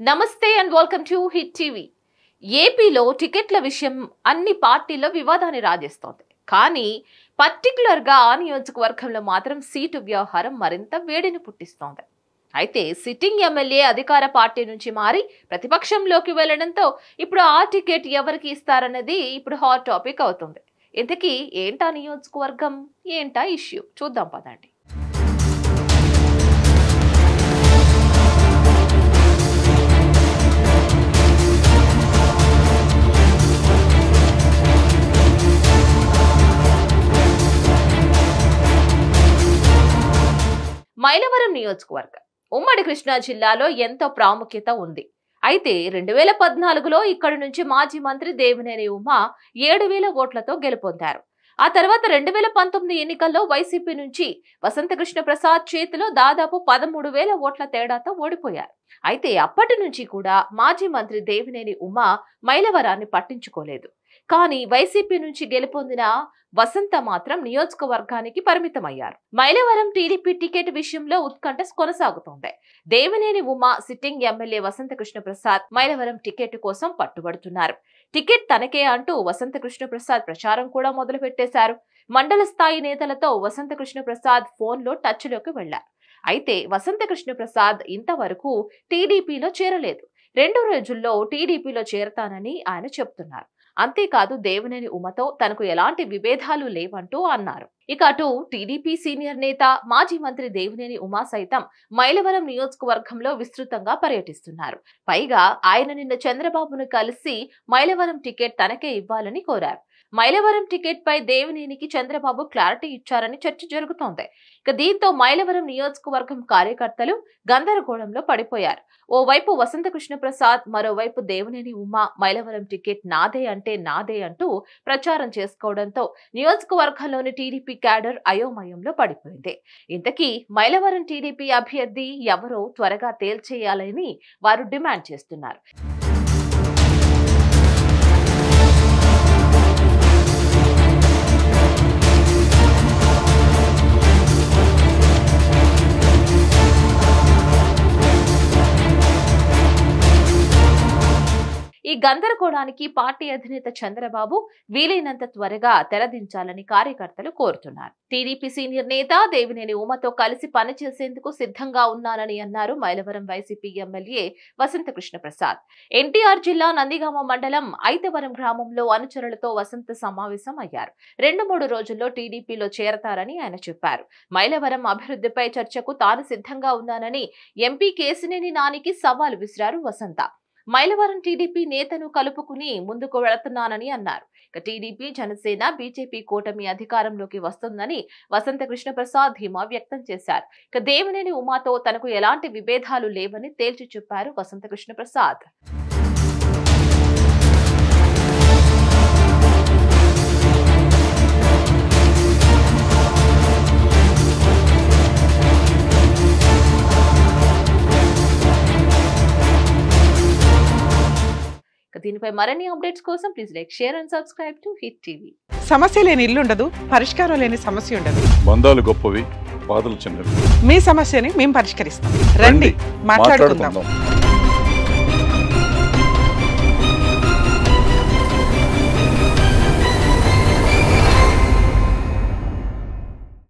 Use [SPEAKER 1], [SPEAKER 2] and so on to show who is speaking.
[SPEAKER 1] నమస్తే and welcome to hit TV. ఏపీలో టికెట్ల విషయం అన్ని పార్టీల్లో వివాదాన్ని రాజేస్తోంది. కానీ పర్టికులర్గా ఆ నియోజకవర్గంలో మాత్రం సీటు వ్యవహారం మరింత వేడిని పుట్టిస్తోంది. అయితే సిట్టింగ్ ఎమ్మెల్యే అధికార పార్టీ నుంచి మారి ప్రతిపక్షంలోకి వెళ్లడంతో ఇప్పుడు ఆ టికెట్ ఎవరికి ఇస్తారన్నది ఇప్పుడు హాట్ టాపిక్ అవుతుంది. ఇంతకీ ఏంటా నియోజకవర్గం, ఏంటా ఇష్యూ చూద్దాం పదండి. మైలవరం నియోజకవర్గం ఉమ్మడి కృష్ణా జిల్లాలో ఎంతో ప్రాముఖ్యత ఉంది. అయితే 2014లో ఇక్కడి నుంచి మాజీ మంత్రి దేవినేని ఉమా 7,000 ఓట్లతో గెలుపొందారు. ఆ తర్వాత 2019 ఎన్నికల్లో వైసీపీ నుంచి వసంతకృష్ణ ప్రసాద్ చేతిలో దాదాపు 13,000 ఓట్ల తేడాతో ఓడిపోయారు. అయితే అప్పటి నుంచి కూడా మాజీ మంత్రి దేవినేని ఉమా మైలవరాన్ని పట్టించుకోలేదు. కానీ వైసీపీ నుంచి గెలుపొందిన వసంత మాత్రం నియోజకవర్గానికి పరిమితమయ్యారు. మైలవరం టీడీపీ టికెట్ విషయంలో ఉత్కంఠ కొనసాగుతోంది. Devineni Uma sitting MLA Vasantha Krishna Prasad Mylavaram ticket కోసం పట్టుబడుతున్నారు. టికెట్ తనకే అంటూ వసంతకృష్ణ ప్రసాద్ ప్రచారం కూడా మొదలు పెట్టేశారు. మండల స్థాయి నేతలతో వసంతకృష్ణ ప్రసాద్ ఫోన్లో టచ్లోకి వెళ్లారు. అయితే వసంతకృష్ణ ప్రసాద్ ఇంతవరకు టీడీపీలో చేరలేదు. 2 రోజుల్లో టీడీపీలో చేరతానని ఆయన చెప్తున్నారు. అంతేకాదు దేవినేని ఉమతో తనకు ఎలాంటి విభేదాలు లేవంటూ అన్నారు. ఇక అటు టీడీపీ సీనియర్ నేత మాజీ మంత్రి దేవినేని ఉమా సైతం మైలవరం నియోజకవర్గంలో విస్తృతంగా పర్యటిస్తున్నారు. పైగా ఆయన నిన్న చంద్రబాబును కలిసి మైలవరం టికెట్ తనకే ఇవ్వాలని కోరారు. మైలవరం టికెట్ పై దేవినేనికి చంద్రబాబు క్లారిటీ ఇచ్చారని చర్చ జరుగుతోంది. ఇక దీంతో మైలవరం నియోజకవర్గం కార్యకర్తలు గందరగోళంలో పడిపోయారు. ఓవైపు వసంతకృష్ణ ప్రసాద్, మరోవైపు దేవినేని ఉమా మైలవరం టికెట్ నాదే అంటే నాదే అంటూ ప్రచారం చేసుకోవడంతో నియోజకవర్గంలోని టీడీపీ క్యాడర్ అయోమయంలో పడిపోయింది. ఇంతకీ మైలవరం టీడీపీ అభ్యర్థి ఎవరో త్వరగా తేల్చేయాలని వారు డిమాండ్ చేస్తున్నారు. ఈ గందరగోళానికి పార్టీ అధినేత చంద్రబాబు వీలైనంత త్వరగా తెరదించాలని కార్యకర్తలు కోరుతున్నారు. టీడీపీ సీనియర్ నేత దేవినేని ఉమతో కలిసి పనిచేసేందుకు సిద్ధంగా ఉన్నానని అన్నారు మైలవరం వైసీపీ ఎమ్మెల్యే వసంతకృష్ణ ప్రసాద్. ఎన్టీఆర్ జిల్లా నందిగామ మండలం ఐతవరం గ్రామంలో అనుచరులతో వసంత సమావేశం అయ్యారు. 2-3 రోజుల్లో టీడీపీలో చేరతారని ఆయన చెప్పారు. మైలవరం అభివృద్ధిపై చర్చకు తాను సిద్ధంగా ఉన్నానని ఎంపీ కేశినేని నానికి సవాల్ విసిరారు వసంత. మైలవరం టీడీపీ నేతను కలుపుకుని ముందుకు వెళుతున్నానని అన్నారు. ఇక టీడీపీ, జనసేన, బీజేపీ కూటమి అధికారంలోకి వస్తుందని వసంతకృష్ణ ప్రసాద్ ధీమా వ్యక్తం చేశారు. ఇక దేవినేని ఉమాతో తనకు ఎలాంటి విభేదాలు లేవని తేల్చి చెప్పారు వసంతకృష్ణ ప్రసాద్. దీనిపై మరిన్ని అప్డేట్స్ కోసం please like, share and subscribe to hit TV.
[SPEAKER 2] సమస్య లేని ఇల్లు ఉండదు, పరిష్కారం లేని సమస్య ఉండదు.
[SPEAKER 3] బంధాలు గొప్పవి, బాధలు చిన్నవి.
[SPEAKER 2] మీ సమస్యని మేము పరిష్కరిస్తాం. రండి మాట్లాడుకుందాం.